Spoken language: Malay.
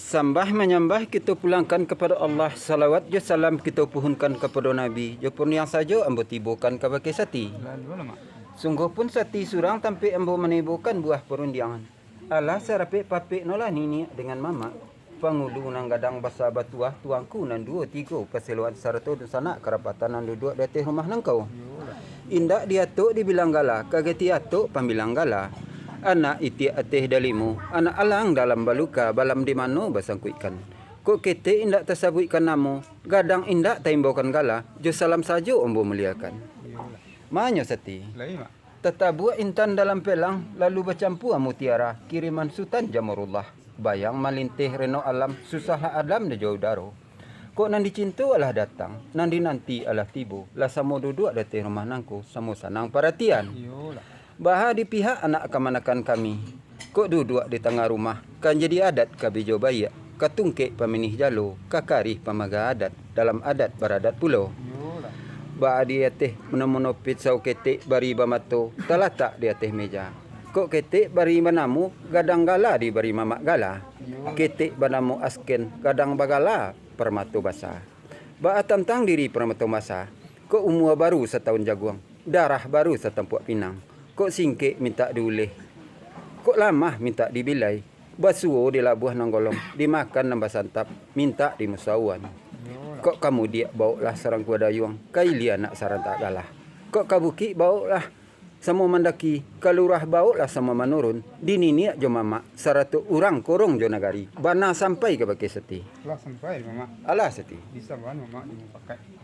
Sambah menyembah kita pulangkan kepada Allah. Salawat je salam kita puhunkan kepada Nabi. Jepun yang saja ambo tibukan ke baki sati. Sungguh pun sati surang tampi ambo menibukan buah perundiangan. Alah sarapik papik nolah nini dengan mama. Pangulu nang gadang basa batuah tuangku nan 2-3 keseluan sarto dan sanak kerapatan nan duduk di atas rumah nangkau. Indak diatuk dibilang gala, kageti atuk pambilang gala. Anak iti atih dalimu, anak alang dalam baluka, balam di mano basangkuikan. Kok kete indak tersabuikan namu, gadang indak taimbokan gala, jo salam saja ombo muliakan. Manyo sati. Tetabua intan dalam pelang, lalu bercampur mutiara, kiriman sultan jamurullah. Bayang malintih reno alam, susah adam de jauh daro. Kok nan dicintu alah datang, nan dinanti alah tibu, lah samo duduk datih rumah nangku, samo sanang perhatian. Bahar di pihak anak kemanakan kami. Kok duduk di tengah rumah, kan jadi adat kabijo bayak, katungkek paminih jalo, kakarih pamaga adat, dalam adat beradat pulau. Bahar di atas menemuno pitsau ketik bari bamato, talatak di atas meja. Kok ketik bari manamu, gadang gala di bari mamak gala. Ketik banamu asken, gadang bagala, permato basah. Bahar tantang diri permato basah. Kok umur baru setahun jaguang, darah baru setempuak pinang. Kok singkik minta diulih. Kok lama minta dibilai. Basuo di labuh nanggolong. Dimakan nambah santap. Minta di musawan. Kok kamu dia bawa lah sarang kuada yuang. Kaili anak sarang tak galah. Kok kabuki bawa lah sama mandaki. Kalurah bawa lah sama manurun. Dini niak jo mama. Saratu urang korong jo nagari. Bana sampai ke baki seti. Lah sampai mama. Alah seti. Bisa bahan mama di pakai.